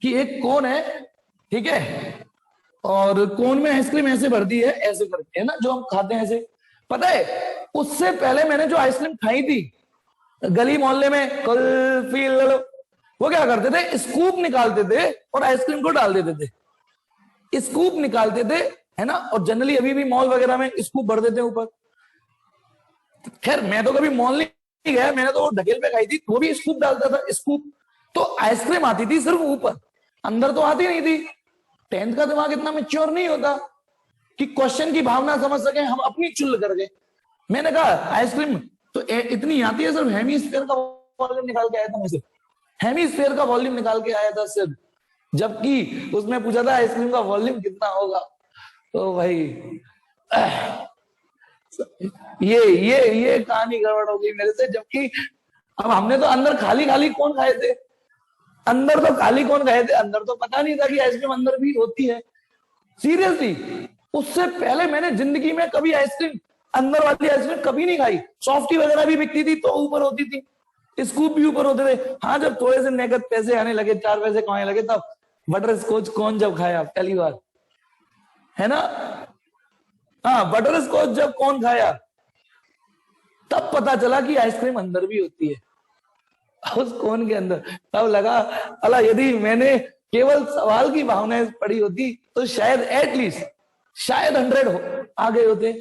कि एक कोन है, ठीक है, और कोन में आइसक्रीम ऐसे भर दी है, ऐसे करके, है ना, जो हम खाते हैं ऐसे। पता है, उससे पहले मैंने जो आइसक्रीम खाई थी गली मोहल्ले में कुल्फी, वो क्या करते थे, स्कूप निकालते थे और आइसक्रीम को डाल देते थे, स्कूप निकालते थे, है ना। और जनरली अभी भी मॉल वगैरह में स्कूप भर देते हैं ऊपर। खैर मैं तो कभी मॉल नहीं गया, मैंने तो वो ढकेल पे खाई थी, वो भी स्कूप डालता था, स्कूप। तो आइसक्रीम आती थी सिर्फ ऊपर, अंदर तो आती नहीं थी। 10th का दिमाग इतना मैच्योर नहीं होता कि क्वेश्चन की भावना समझ सके, हम अपनी चुल कर गए। मैंने कहा आइसक्रीम तो इतनी आती है, सिर्फ हेमीस्फीयर का वॉल्यूम निकाल के आया था, मैं सिर्फ हेमीस्फीयर का वॉल्यूम निकाल के आया था सिर्फ, जबकि उसमें पूछा था आइसक्रीम का वॉल्यूम कितना होगा। तो भाई ये कहानी गड़बड़ हो गई मेरे से, जबकि अब हमने तो अंदर खाली खाली कौन खाए थे, अंदर तो खाली कौन खाए थे, अंदर तो पता नहीं था कि आइसक्रीम अंदर भी होती है। सीरियसली, उससे पहले मैंने जिंदगी में कभी आइसक्रीम, अंदर वाली आइसक्रीम कभी नहीं खाई। सॉफ्टी वगैरह भी बिकती थी तो ऊपर होती थी, स्कूप भी ऊपर होते थे। हाँ, जब थोड़े से नगद पैसे आने लगे, 4 पैसे कमाने लगे, तब बटर स्कॉच कौन जब खाया पहली बार, है ना। हाँ, बटर स्कॉच जब कौन खाया, तब पता चला कि आइसक्रीम अंदर भी होती है, उस कोन के अंदर। तब लगा अला, यदि मैंने केवल सवाल की भावनाएं पढ़ी होती तो शायद एटलीस्ट शायद 100 आ गए होते।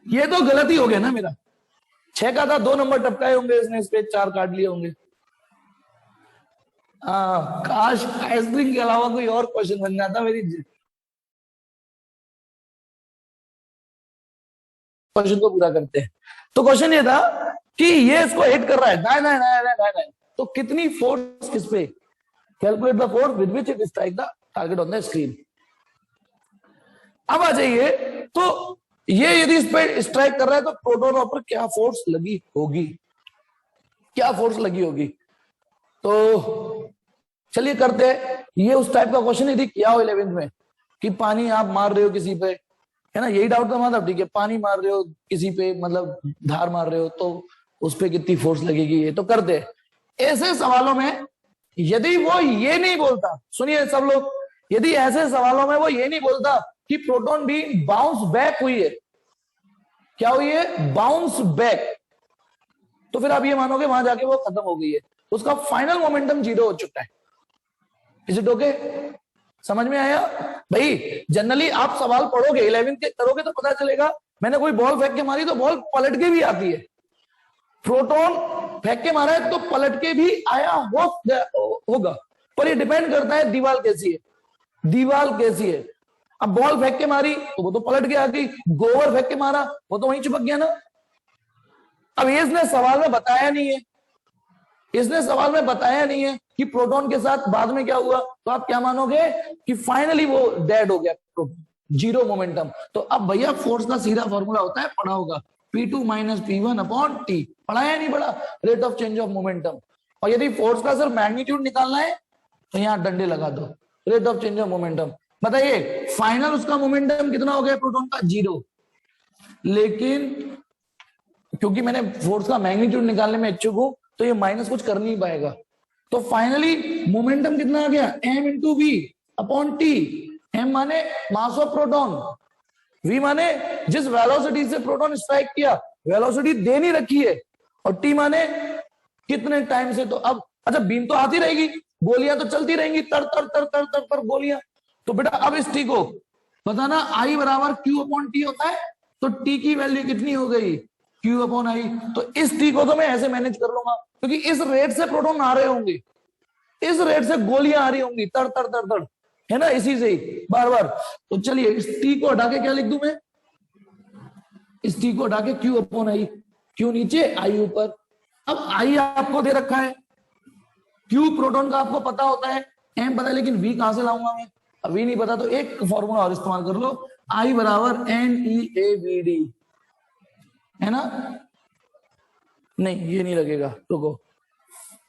ये तो गलती हो गया ना मेरा। 6 का था, 2 नंबर टपकाए होंगे इसने, इस पे 4 काट लिए होंगे। काश आइसक्रीम के अलावा कोई और क्वेश्चन बन जाता मेरी। क्वेश्चन को पूरा करते हैं। तो क्वेश्चन ये था कि ये इसको हिट कर रहा है, दाएं दाएं दाएं दाएं दाएं दाएं, तो कितनी फोर्स किस पे, calculate the force with which it strike the target on the screen. अब आ जाइए, तो ये यदि इस पे स्ट्राइक कर रहा है तो प्रोटॉन पर क्या फोर्स लगी होगी, क्या फोर्स लगी होगी। तो चलिए करते हैं। ये उस टाइप का क्वेश्चन यदि किया हो 11th में कि पानी आप मार रहे हो किसी पे, है ना, यही डाउट था, मतलब ठीक है, पानी मार रहे हो किसी पे, मतलब धार मार रहे हो, तो उस पे कितनी फोर्स लगेगी, ये तो कर दे। ऐसे सवालों में यदि वो ये नहीं बोलता, सुनिए सब लोग, यदि ऐसे सवालों में वो ये नहीं बोलता कि प्रोटॉन भी बाउंस बैक हुई है, क्या हुई है, बाउंस बैक, तो फिर आप ये मानोगे वहां जाके वो खत्म हो गई है, उसका फाइनल मोमेंटम 0 हो चुका है। Is it okay? समझ में आया भाई? जनरली आप सवाल पढ़ोगे 11th के करोगे तो पता चलेगा, मैंने कोई बॉल फेंक के मारी तो बॉल पलट के भी आती है, प्रोटॉन फेंक के मारा है तो पलट के भी आया होगा, पर ये डिपेंड करता है दीवार कैसी है, दीवार कैसी है। अब बॉल फेंक के मारी तो वो तो पलट के आ गई, गोबर फेंक के मारा वो तो वहीं चिपक गया ना। अब इसने सवाल में बताया नहीं है, इसने सवाल में बताया नहीं है कि प्रोटॉन के साथ बाद में क्या हुआ, तो आप क्या मानोगे कि फाइनली वो डेड हो गया, प्रोटॉन 0 मोमेंटम। तो अब भैया फोर्स का सीधा फॉर्मूला होता है, पढ़ा होगा, P2 - P1 अपॉन T, पढ़ा है नहीं पढ़ा, rate of change of momentum. और यदि फोर्स का सिर्फ मैग्नीट्यूड निकालना है तो यहां डंडे लगा दो, rate of change of momentum. बताइए फाइनल उसका मोमेंटम कितना हो गया प्रोटॉन का, 0। लेकिन क्योंकि मैंने फोर्स का मैग्नीट्यूड निकालने में इच्छुक हूं तो ये माइनस कुछ कर नहीं पाएगा, तो फाइनली मोमेंटम कितना आ गया, m × v upon t। m माने मास ऑफ प्रोटॉन, v माने जिस वेलोसिटी से प्रोटॉन स्ट्राइक किया, वेलोसिटी दे नहीं रखी है, और t माने कितने टाइम से। तो अब अच्छा बीम तो आती रहेगी, गोलियां तो चलती रहेंगी, तर तर तर तर तर तर गोलियां। तो बेटा अब इस टी को बताना I बराबर Q अपॉन टी होता है, तो टी की वैल्यू कितनी हो गई, Q अपॉन I। तो इस टी को तो मैं ऐसे मैनेज कर लूंगा, क्योंकि इस रेट से प्रोटॉन आ रहे होंगे, इस रेट से गोलियां आ रही होंगी, तर तर तर तर, है ना, इसी से ही बार बार। तो चलिए इस टी को हटा के क्या लिख दूं मैं, इस टी को हटा के Q अपॉन I, Q नीचे I ऊपर। अब I आपको दे रखा है, Q प्रोटॉन का आपको पता होता है, M पता है, लेकिन V कहां से लाऊंगा मैं, अब V नहीं पता, तो एक फॉर्मूला और इस्तेमाल कर लो, I बराबर NeAVD, है ना। नहीं ये नहीं लगेगा, रुको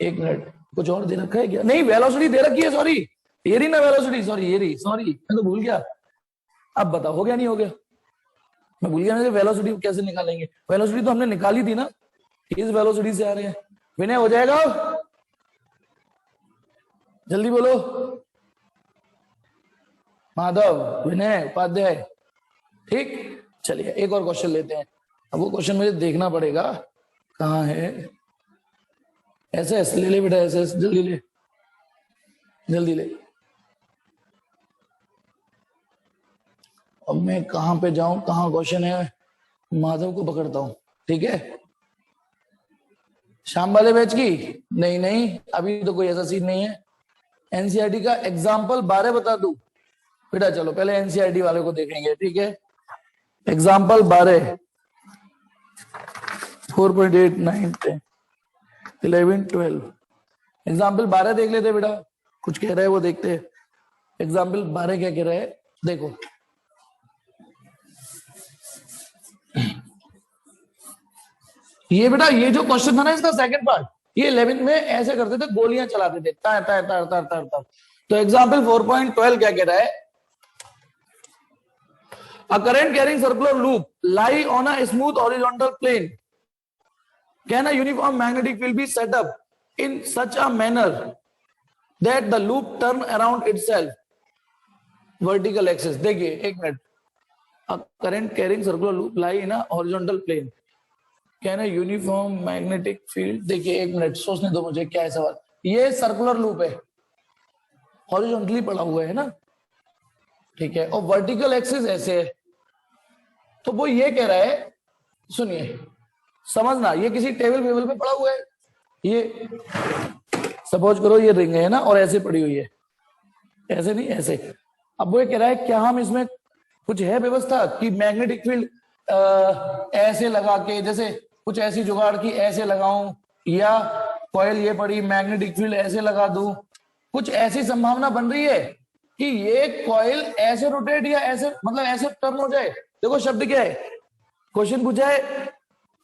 एक मिनट, कुछ और दे रखा है क्या, नहीं वेलोसिटी दे रखी है, सॉरी ये रही ना वेलोसिटी, सॉरी ये रही, सॉरी मैं तो भूल गया। अब बताओ हो गया नहीं हो गया, मैं भूल गया ना, वेलोसिटी कैसे निकालेंगे, वेलोसिटी तो हमने निकाली थी ना, इस वेलोसिटी से आ रहे हैं। विनय हो जाएगा, जल्दी बोलो, माधव, विनय, उपाध्याय, ठीक। चलिए एक और क्वेश्चन लेते हैं। अब वो क्वेश्चन मुझे देखना पड़ेगा कहाँ है, एसएस ले ले बेटा, एसएस जल्दी ले, जल्दी ले। अब मैं कहां पे जाऊं, कहां क्वेश्चन है, माधव को पकड़ता हूं, ठीक है। शाम वाले बैच की, नहीं नहीं अभी तो कोई ऐसा सीन नहीं है। एनसीईआरटी का एग्जाम्पल 12 बता दूं बेटा, चलो पहले एनसीईआरटी वाले को देखेंगे, ठीक है। एग्जाम्पल 12, 4.8, 9, 10, 11, 12, एग्जाम्पल 12 देख लेते बेटा, कुछ कह रहा है वो देखते हैं। एग्जाम्पल 12 क्या कह रहा है, देखो ये बेटा, ये जो क्वेश्चन था ना इसका सेकंड पार्ट, ये 11 में ऐसे करते थे, गोलियां चलाते थे, तर तर तर तर तर तर। तो एग्जाम्पल 4.12 क्या कह रहा है, a current carrying circular loop lie on a smooth horizontal plane, can a uniform magnetic field be set up in such a manner that the loop turn around itself vertical axis। देखिए एक minute, a current carrying circular loop lie in a horizontal plane, can uniform magnetic field, देखिए एक minute सोचने दो मुझे, क्या है सवाल, ये सर्कुलर लूप है, हॉरिजॉन्टली पड़ा हुआ है ना, ठीक है, और वर्टिकल एक्सिस ऐसे है। तो वो ये कह रहा है, सुनिए समझना, ये किसी टेबल पे पड़ा हुआ है, ये सपोज करो ये रिंग है ना, और ऐसे पड़ी हुई है, ऐसे नहीं ऐसे। अब वो ये कह रहा है क्या हम इसमें कुछ है व्यवस्था कि मैग्नेटिक फील्ड ऐसे लगा के, जैसे कुछ ऐसी जुगाड़ की ऐसे लगाऊं, या कॉइल ये पड़ी मैग्नेटिक फील्ड ऐसे लगा दूं, कुछ ऐसी संभावना बन रही है कि ये कॉइल ऐसे रोटेट या ऐसे मतलब ऐसे टर्न हो जाए। देखो शब्द क्या है, क्वेश्चन पूछा है,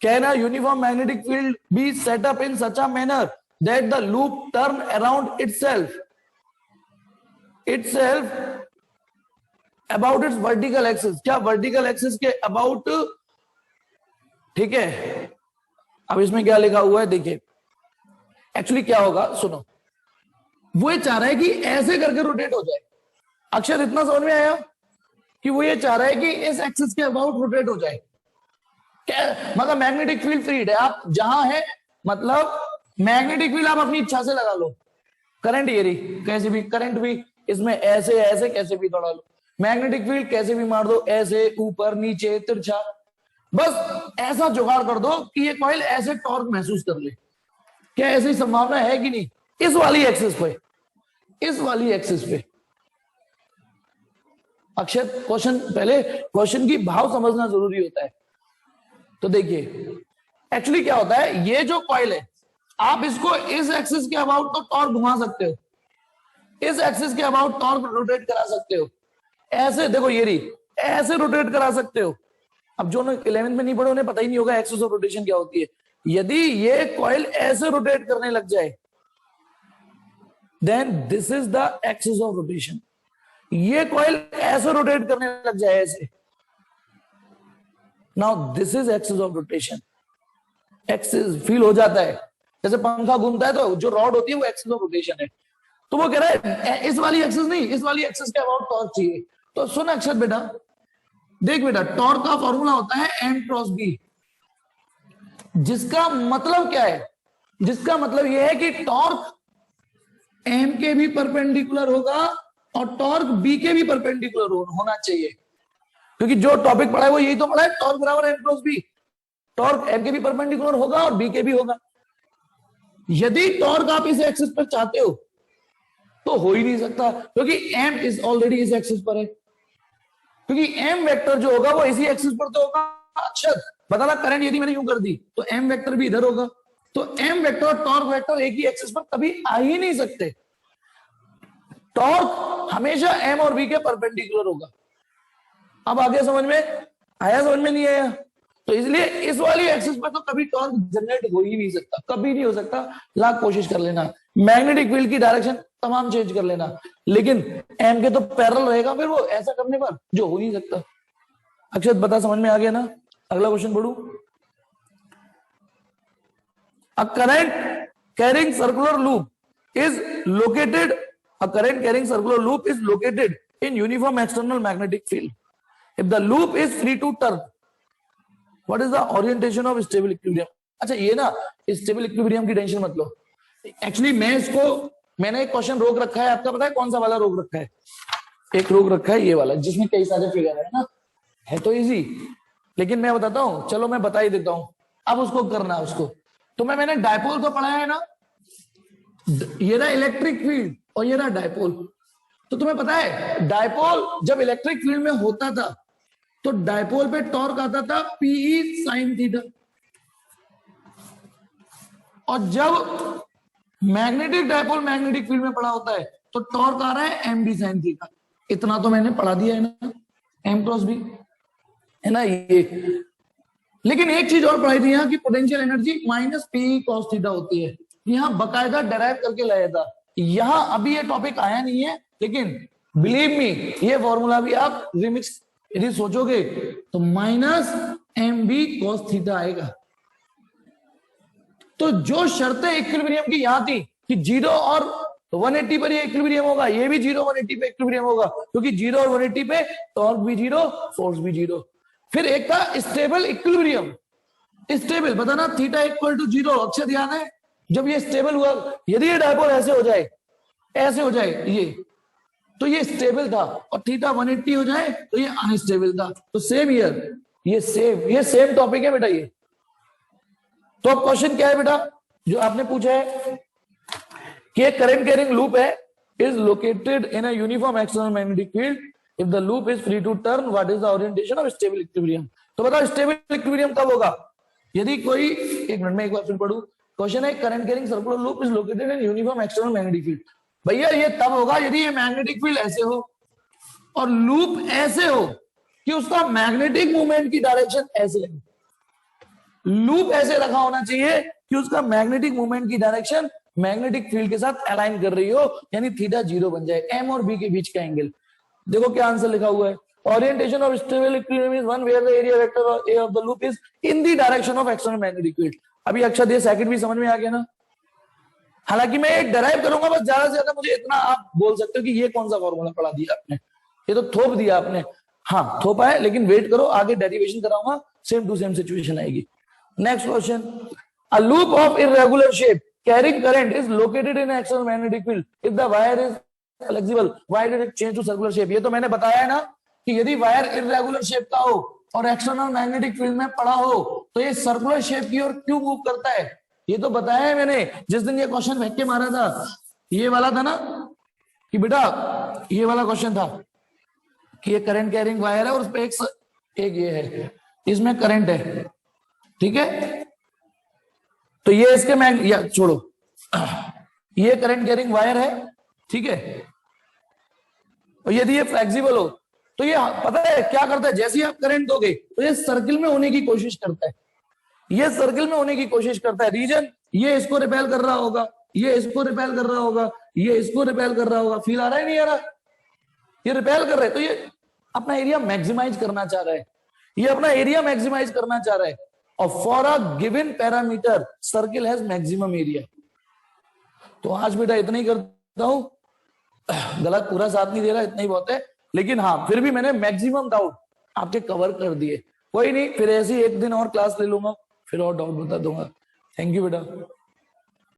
can a uniform magnetic field be set up in such a manner that the loop turn around itself about its vertical axis, क्या वर्टिकल एक्सिस के अबाउट, ठीक है। अब इसमें क्या लिखा हुआ है देखिए, एक्चुअली क्या होगा सुनो, वो ये चाह रहा है कि ऐसे करके रोटेट हो जाए। अक्षर इतना समझ में आया कि वो ये चाह रहा है कि इस एक्सिस के अबाउट रोटेट हो जाए, क्या मतलब मैग्नेटिक फील्ड फ्रीड है, आप जहां है मतलब मैग्नेटिक फील्ड आप अपनी इच्छा से लगा लो, करंट ये रही कैसे भी, करंट भी इसमें ऐसे ऐसे कैसे भी दौड़ा लो, मैग्नेटिक फील्ड कैसे भी मार दो, ऐसे ऊपर नीचे तिरछा, बस ऐसा जुगाड़ कर दो कि ये कॉइल ऐसे टॉर्क महसूस कर ले। क्या ऐसी संभावना है कि नहीं, इस वाली एक्सिस पे, इस वाली एक्सिस पे। अक्षय क्वेश्चन, पहले क्वेश्चन की भाव समझना जरूरी होता है। तो देखिए एक्चुअली क्या होता है, ये जो कॉइल है आप इसको इस एक्सिस के अबाउट तो टॉर्क घुमा सकते हो, इस एक्सिस के अबाउट टॉर्क रोटेट करा सकते हो, ऐसे देखो ये रही ऐसे रोटेट करा सकते हो। अब जो 11th में नहीं पढ़े उन्हें पता ही नहीं होगा एक्सिस ऑफ रोटेशन क्या होती है। यदि ये कॉइल ऐसे रोटेट करने लग जाए then this is the axis of rotation, ये कॉइल ऐसे रोटेट करने लग जाए ऐसे, now this is axis of rotation, axis फील हो जाता है, जैसे पंखा घूमता है तो जो रॉड होती है वो एक्सिस ऑफ रोटेशन है। तो वो कह रहा है इस वाली एक्सिस नहीं, इस वाली एक्सिस के अबाउट टॉर्क चाहिए। तो सुन अक्षत बेटा, देख बेटा, टॉर्क का फॉर्मूला होता है एम क्रॉस बी, जिसका मतलब क्या है, जिसका मतलब यह है कि टॉर्क एम के भी परपेंडिकुलर होगा और टॉर्क बी के भी परपेंडिकुलर होना चाहिए, क्योंकि जो टॉपिक पढ़ा है वो यही तो पढ़ा है, टॉर्क बराबर M cross B, torque M के भी परपेंडिकुलर होगा और बी के भी होगा। यदि टॉर्क आप इस एक्सिस पर चाहते हो तो हो ही नहीं सकता, क्योंकि एम इज ऑलरेडी इस एक्सिस पर है, क्योंकि एम वेक्टर जो होगा वो इसी एक्सिस पर तो होगा। अक्षर बताना, करंट यदि मैंने यूं कर दी तो एम वेक्टर भी इधर होगा, तो एम वेक्टर और टॉर्क वेक्टर एक ही एक्सिस पर कभी आ ही नहीं सकते। टॉर्क हमेशा एम और बी के परपेंडिकुलर होगा। अब आगे समझ में आया, समझ में नहीं आया? तो इसलिए इस वाली एक्सिस पर तो कभी टॉर्क जनरेट हो ही नहीं सकता, कभी नहीं हो सकता, लाख कोशिश कर लेना, मैग्नेटिक फील्ड की डायरेक्शन तमाम चेंज कर लेना, लेकिन एम के तो पैरेलल रहेगा फिर वो, ऐसा करने पर जो हो नहीं सकता। अक्षत बता, समझ में आ गया ना? अगला क्वेश्चन पढ़ू। A current carrying circular loop is located. A current carrying circular loop is located in uniform external magnetic field. If the loop is free to turn, what is the orientation of stable equilibrium? अच्छा, ये ना stable equilibrium की tension मत लो। Actually मैंने एक question रोक रखा है, आपका पता है कौन सा वाला रोक रखा है? एक रोक रखा है ये वाला, जिसमें कई सारे फिगर है ना, है तो इजी, लेकिन मैं बताता हूं, चलो मैं बता ही देता हूं, अब उसको करना है उसको। तो मैंने डायपोल तो पढ़ा है ना, ये रहा इलेक्ट्रिक फील्ड और ये रहा डायपोल। तो तुम्हें पता है डायपोल जब इलेक्ट्रिक फील्ड में होता था तो डायपोल पे टॉर्क आता था पीई साइन थीटा, और जब मैग्नेटिक डायपोल मैग्नेटिक फील्ड में पड़ा होता है तो टॉर्क आ रहा है एम बी साइन थीटा। इतना तो मैंने पढ़ा दिया है ना, एम क्रॉस बी है ना ये। लेकिन एक चीज और पढ़ाई थी यहाँ की, potential energy minus P cos theta होती है, यहाँ बकायदा डेराइव करके लाया था। यहाँ अभी ये टॉपिक आया नहीं है, लेकिन बिलीव मी ये फॉर्मूला भी आप रिमिक्स यदि सोचोगे तो minus M B cos theta आएगा। तो जो शर्तें इक्विलिब्रियम की यहां थी कि 0 और 180 पर ये इक्विलिब्रियम होगा, ये भी 0 180 पे इक्विलिब्रियम होगा, क्योंकि 0 और 180 पे टॉर्क भी 0 फोर्स भी 0। फिर एक था स्टेबल इक्विलिब्रियम, स्टेबल बताना थीटा इक्वल टू 0, अक्षर ध्यान है। जब ये स्टेबल हुआ, यदि ये डायपोल ऐसे हो जाए, ऐसे हो जाए ये, तो ये स्टेबल था, और थीटा 180 हो जाए तो ये अनस्टेबल था। तो सेम ईयर, ये सेम टॉपिक है बेटा ये। तो अब क्वेश्चन क्या है बेटा जो आपने पूछा है कि करंट कैरिंग लूप है is located in a uniform external magnetic field, if the loop is free to turn, what is the orientation of stable equilibrium? तो बताओ स्टेबल इक्विलिब्रियम कब होगा? यदि कोई, एक मिनट में एक बार फिर पढ़ू, क्वेश्चन है current carrying circular loop is located in uniform external magnetic field. भैया ये तब होगा यदि ये मैग्नेटिक फील्ड ऐसे हो और लूप ऐसे हो कि उसका मैग्नेटिक मूवमेंट की डायरेक्शन ऐसे है। लूप ऐसे रखा होना चाहिए कि उसका मैग्नेटिक मूवमेंट की डायरेक्शन मैग्नेटिक फील्ड के साथ अलाइन कर रही हो, यानी थीटा 0 बन जाए, एम और बी के बीच का एंगल। देखो क्या आंसर लिखा हुआ है, orientation of stable equilibrium is one where the area vector A of the loop is in the direction of external magnetic field. अभी अक्षर ये सेकंड भी समझ में आ गया ना? हालांकि मैं एक डराइव करूंगा, बस ज्यादा से ज्यादा मुझे इतना आप बोल सकते हो कि ये कौन सा फॉर्मूला पढ़ा दिया आपने, ये तो थोप दिया आपने। हाँ थोपा है, लेकिन वेट करो, आगे डेरिवेशन कराऊंगा, सेम टू सेम सिचुएशन आएगी। Next question, a loop of irregular shape carrying current is located in external magnetic field, if the wire is flexible, why did it change to circular shape? ये तो मैंने बताया है ना कि यदि wire irregular shape का हो और एक्सटर्नल मैग्नेटिक फील्ड में पड़ा हो तो ये सर्कुलर शेप की ओर क्यों मूव करता है, ये तो बताया है मैंने जिस दिन ये क्वेश्चन फेंक के मारा था। ये वाला था ना कि बेटा ये वाला क्वेश्चन था कि ये करंट कैरिंग वायर है और उस पर एक ये है, इसमें करंट है, ठीक है, तो ये इसके या छोड़ो, ये करंट कैरिंग वायर है, ठीक है, और यदि ये फ्लेक्सिबल हो तो ये पता है क्या करता है, जैसे ही आप करंट दोगे तो ये सर्किल में होने की कोशिश करता है, ये सर्किल में होने की कोशिश करता है। रीजन ये इसको रिपेल कर रहा होगा, ये इसको रिपेल कर रहा होगा, ये इसको रिपेल कर रहा होगा, फील आ रहा है नहीं आ रहा? ये रिपेल कर रहा है, तो ये अपना एरिया मैक्सिमाइज करना चाह रहा है, ये अपना एरिया मैक्सिमाइज करना चाह रहा है, और for a given parameter circle has maximum area. तो आज बेटा इतना ही करता हूं, गलत पूरा साथ नहीं दे रहा, इतना ही बहुत है, लेकिन हाँ फिर भी मैंने मैक्सिमम डाउट आपके कवर कर दिए। कोई नहीं, फिर ऐसे ही एक दिन और क्लास ले लूंगा, फिर और डाउट बता दूंगा। थैंक यू बेटा।